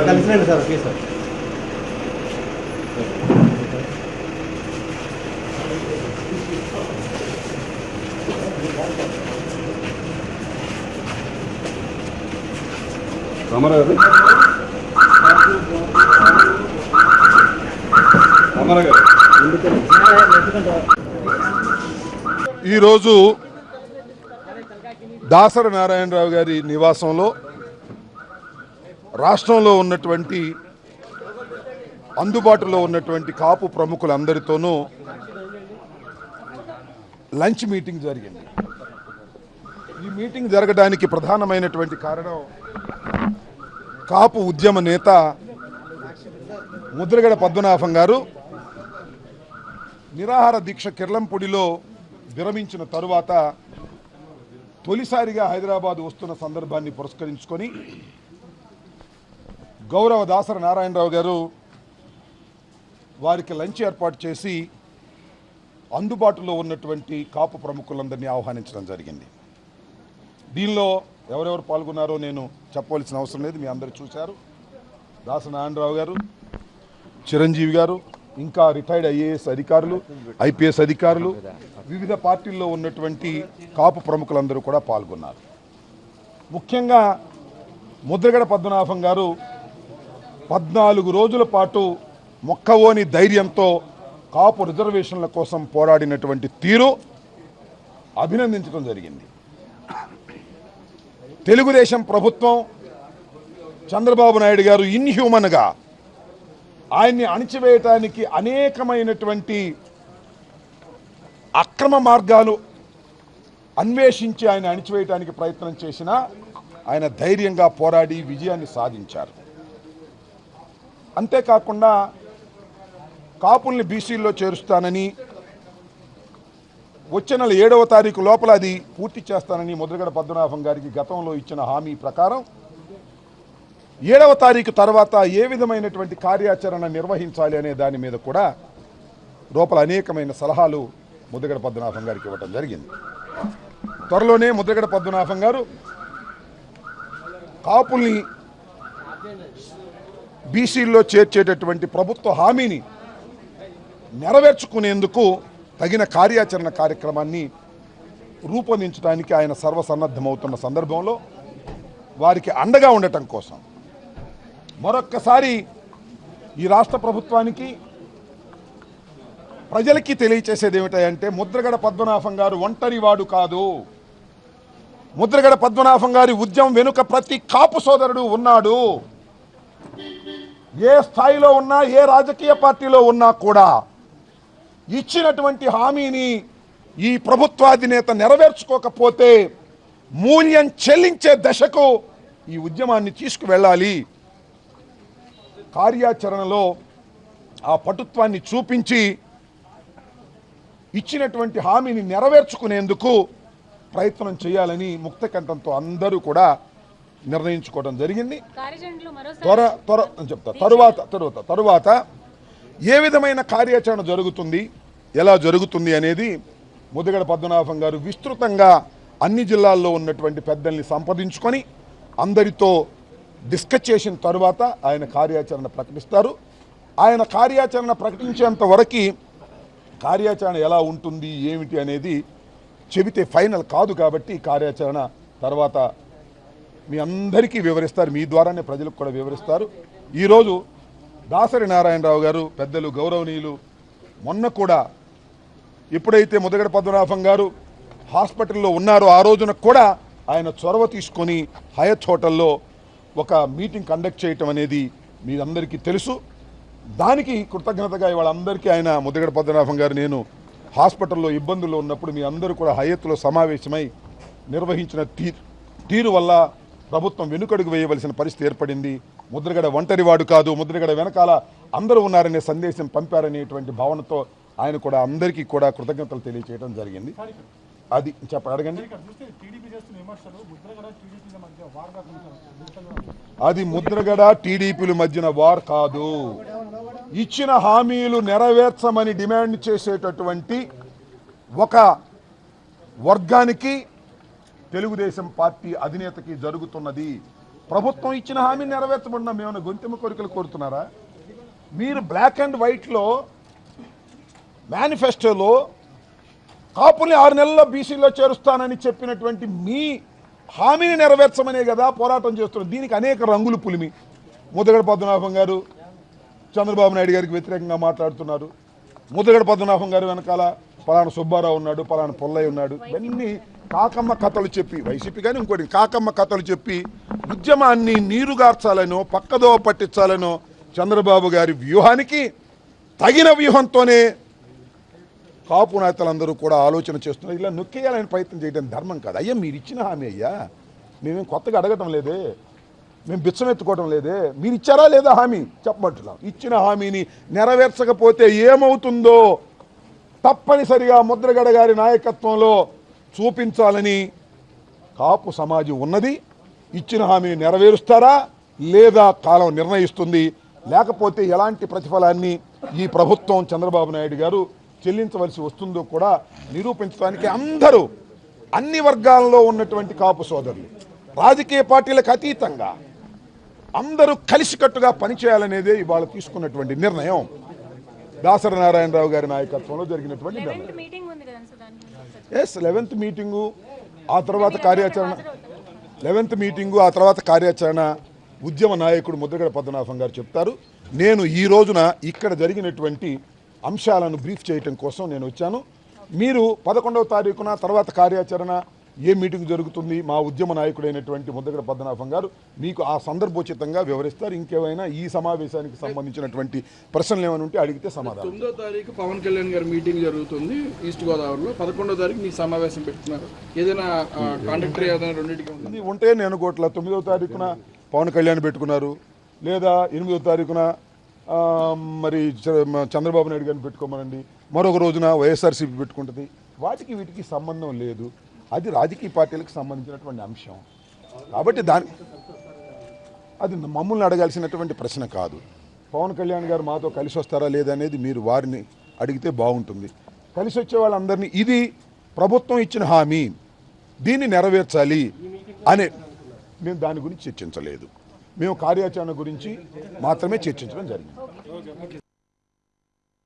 కలిసినండి sir okay sir. Ramarao ఈరోజు దాసరి నారాయణరావు గారి నివాసంలో రాష్ట్రంలో ఉన్నటువంటి అందుబాటులో ఉన్నటువంటి కాపు ప్రముఖులందరితోనూ లంచ్ మీటింగ్ జరిగింది. ఈ మీటింగ్ జరగడానికి ప్రధానమైనటువంటి కారణం కాపు ఉద్యమ నేత ముద్రగడ పద్మనాభం గారు నిరాహార దీక్ష కిర్లంపూడిలో విరమించిన తరువాత తొలిసారిగా హైదరాబాద్ వస్తున్న సందర్భాన్ని పురస్కరించుకొని గౌరవ దాసరి నారాయణరావు గారు వారికి లంచ్ ఏర్పాటు చేసి అందుబాటులో ఉన్నటువంటి కాపు ప్రముఖులందరినీ ఆహ్వానించడం జరిగింది. దీనిలో ఎవరెవరు పాల్గొన్నారో నేను చెప్పవలసిన అవసరం లేదు, మీ అందరూ చూశారు. దాసరి నారాయణరావు గారు, చిరంజీవి గారు, ఇంకా రిటైర్డ్ ఐఏఎస్ అధికారులు, ఐపీఎస్ అధికారులు, వివిధ పార్టీల్లో ఉన్నటువంటి కాపు ప్రముఖులందరూ కూడా పాల్గొన్నారు. ముఖ్యంగా ముద్రగడ పద్మనాభం గారు 14 రోజుల పాటు మొక్కవోని ధైర్యంతో కాపు రిజర్వేషన్ల కోసం పోరాడినటువంటి తీరు అభినందించడం జరిగింది. తెలుగుదేశం ప్రభుత్వం చంద్రబాబు నాయుడు గారు ఇన్హ్యూమన్గా ఆయన్ని అణిచివేయటానికి అనేకమైనటువంటి అక్రమ మార్గాలు అన్వేషించి ఆయన అణిచివేయటానికి ప్రయత్నం చేసినా ఆయన ధైర్యంగా పోరాడి విజయాన్ని సాధించారు. అంతేకాకుండా కాపుల్ని బీసీల్లో చేరుస్తానని వచ్చే నెల 7వ తారీఖు లోపల అది పూర్తి చేస్తానని ముద్రగడ పద్మనాభం గారికి గతంలో ఇచ్చిన హామీ ప్రకారం 7వ తారీఖు తర్వాత ఏ విధమైనటువంటి కార్యాచరణ నిర్వహించాలి అనే దాని మీద కూడా లోపల అనేకమైన సలహాలు ముద్రగడ పద్మనాభం గారికి ఇవ్వటం జరిగింది. త్వరలోనే ముద్రగడ పద్మనాభం గారు కాపుల్ని బీసీల్లో చేర్చేటటువంటి ప్రభుత్వ హామీని నెరవేర్చుకునేందుకు తగిన కార్యాచరణ కార్యక్రమాన్ని రూపొందించడానికి ఆయన సర్వసన్నద్ధమవుతున్న సందర్భంలో వారికి అండగా ఉండటం కోసం మరొక్కసారి ఈ రాష్ట్ర ప్రభుత్వానికి ప్రజలకి తెలియచేసేది ఏమిటంటే ముద్రగడ పద్మనాభం గారు ఒంటరివాడు కాదు. ముద్రగడ పద్మనాభం గారి ఉద్యమం వెనుక ప్రతి కాపు సోదరుడు ఉన్నాడు. ఏ స్థాయిలో ఉన్నా, ఏ రాజకీయ పార్టీలో ఉన్నా కూడా ఇచ్చినటువంటి హామీని ఈ ప్రభుత్వాధినేత నెరవేర్చుకోకపోతే మూల్యం చెల్లించే దశకు ఈ ఉద్యమాన్ని తీసుకువెళ్ళాలి. కార్యాచరణలో ఆ పటుత్వాన్ని చూపించి ఇచ్చినటువంటి హామీని నెరవేర్చుకునేందుకు ప్రయత్నం చేయాలని ముక్తకంఠంతో అందరూ కూడా నిర్ణయించుకోవడం జరిగింది. తరువాత ఏ విధమైన కార్యాచరణ జరుగుతుంది, ఎలా జరుగుతుంది అనేది ముద్రగడ పద్మనాభం గారు విస్తృతంగా అన్ని జిల్లాల్లో ఉన్నటువంటి పెద్దల్ని సంప్రదించుకొని అందరితో డిస్కస్ చేసిన తరువాత ఆయన కార్యాచరణ ప్రకటిస్తారు. ఆయన కార్యాచరణ ప్రకటించేంత వరకు కార్యాచరణ ఎలా ఉంటుంది ఏమిటి అనేది చెబితే ఫైనల్ కాదు. కాబట్టి కార్యాచరణ తర్వాత మీ అందరికీ వివరిస్తారు, మీ ద్వారానే ప్రజలకు కూడా వివరిస్తారు. ఈరోజు దాసరి నారాయణరావు గారు పెద్దలు గౌరవనీయులు మొన్న కూడా ఎప్పుడైతే ముద్రగడ పద్మనాభం గారు హాస్పిటల్లో ఉన్నారో ఆ రోజున కూడా ఆయన చొరవ తీసుకొని హయత్ హోటల్లో ఒక మీటింగ్ కండక్ట్ చేయటం అనేది మీ అందరికీ తెలుసు. దానికి కృతజ్ఞతగా వాళ్ళందరికీ ఆయన ముద్రగడ పద్మనాభం గారు నేను హాస్పిటల్లో ఇబ్బందుల్లో ఉన్నప్పుడు మీ అందరూ కూడా హయత్లో సమావేశమై నిర్వహించిన తీరు వల్ల ప్రభుత్వం వెనుకడుగు వేయవలసిన పరిస్థితి ఏర్పడింది. ముద్రగడ ఒంటరివాడు కాదు, ముద్రగడ వెనకాల అందరూ ఉన్నారనే సందేశం పంపారనేటువంటి భావనతో ఆయన కూడా అందరికీ కూడా కృతజ్ఞతలు తెలియజేయడం జరిగింది. అది అడగండి. అది ముద్రగడ టీడీపీల మధ్యన వార్ కాదు. ఇచ్చిన హామీలు నెరవేర్చమని డిమాండ్ చేసేటటువంటి ఒక వర్గానికి తెలుగుదేశం పార్టీ అధినేతకి జరుగుతున్నది. ప్రభుత్వం ఇచ్చిన హామీ నెరవేర్చబడినా మేమైనా గొంతెమ్మ కోరికలు కోరుతున్నారా? మీరు బ్లాక్ అండ్ వైట్లో మేనిఫెస్టోలో కాపుల్ని 6 నెలల్లో బీసీలో చేరుస్తానని చెప్పినటువంటి మీ హామీని నెరవేర్చమనే కదా పోరాటం చేస్తున్నారు. దీనికి అనేక రంగులు పులిమి. ముద్దగడ పద్మనాభం గారు చంద్రబాబు నాయుడు గారికి వ్యతిరేకంగా మాట్లాడుతున్నారు. ముద్దగడ పద్మనాభం గారు వెనకాల పలానా సుబ్బారావు ఉన్నాడు, పలానా పుల్లయ్య ఉన్నాడు. ఇవన్నీ కాకమ్మ కథలు చెప్పి, వైసీపీ కానీ ఇంకోటి కాకమ్మ కథలు చెప్పి ఉద్యమాన్ని నీరుగార్చాలనో పక్కదో పట్టించాలనో చంద్రబాబు గారి వ్యూహానికి తగిన వ్యూహంతోనే కాపు నేతలందరూ కూడా ఆలోచన చేస్తున్నారు. ఇలా నొక్కేయాలని ప్రయత్నం చేయడం ధర్మం కాదు. అయ్యా మీరు ఇచ్చిన హామీ అయ్యా, మేమేం కొత్తగా అడగటం లేదే, మేము బిచ్చమెత్తుకోవటం లేదే, మీరు ఇచ్చారా లేదా హామీ చెప్పమంటున్నాం. ఇచ్చిన హామీని నెరవేర్చకపోతే ఏమవుతుందో తప్పనిసరిగా ముద్రగడ గారి నాయకత్వంలో చూపించాలని కాపు సమాజం ఉన్నది. ఇచ్చిన హామీని నెరవేరుస్తారా లేదా కాలం నిర్ణయిస్తుంది. లేకపోతే ఎలాంటి ప్రతిఫలాన్ని ఈ ప్రభుత్వం చంద్రబాబు నాయుడు గారు చెల్లించవలసి వస్తుందో కూడా నిరూపించడానికి అందరూ అన్ని వర్గాల్లో ఉన్నటువంటి కాపు సోదరులు రాజకీయ పార్టీలకు అతీతంగా అందరూ కలిసికట్టుగా పనిచేయాలనేదే ఇవాళ తీసుకున్నటువంటి నిర్ణయం. దాసరి నారాయణరావు గారి నాయకత్వంలో జరిగినటువంటి నిర్ణయం. 11th మీటింగు ఆ తర్వాత కార్యాచరణ 11th మీటింగు ఆ తర్వాత కార్యాచరణ ఉద్యమ నాయకుడు ముద్రగడ పద్మనాభం గారు చెప్తారు. నేను ఈ రోజున ఇక్కడ జరిగినటువంటి అంశాలను బ్రీఫ్ చేయటం కోసం నేను వచ్చాను. మీరు 11వ తారీఖున తర్వాత కార్యాచరణ ఏ మీటింగ్ జరుగుతుంది మా ఉద్యమ నాయకుడైనటువంటి ముద్రగడ పద్మనాభం గారు మీకు ఆ సందర్భోచితంగా వివరిస్తారు. ఇంకేమైనా ఈ సమావేశానికి సంబంధించినటువంటి ప్రశ్నలు ఏమైనా ఉంటే అడిగితే సమాధానం. 9వ తారీఖు పవన్ కళ్యాణ్ గారి మీటింగ్ జరుగుతుంది ఈస్ట్ గోదావరిలో. 11వ తారీఖు మీ సమావేశం పెట్టుకున్నారు. ఏదైనా కాంట్రాక్టర్ ఏదైనా రెండింటికి ఉంటే నేను కోట్ల 9వ తారీఖున పవన్ కళ్యాణ్ పెట్టుకున్నారు, లేదా 8వ తారీఖున మరి చంద్రబాబు నాయుడు గారిని పెట్టుకోమనండి, మరొక రోజున వైఎస్ఆర్సీపీ పెట్టుకుంటుంది. వాటికి వీటికి సంబంధం లేదు. అది రాజకీయ పార్టీలకు సంబంధించినటువంటి అంశం కాబట్టి అది మమ్మల్ని అడగాల్సినటువంటి ప్రశ్న కాదు. పవన్ కళ్యాణ్ గారు మాతో కలిసి వస్తారా లేదా అనేది మీరు వారిని అడిగితే బాగుంటుంది. కలిసి వచ్చే వాళ్ళందరినీ ఇది ప్రభుత్వం ఇచ్చిన హామీ, దీన్ని నెరవేర్చాలి అనే మేము దాని గురించి చర్చించలేదు. మేము కార్యాచరణ గురించి మాత్రమే చర్చించడం జరిగింది.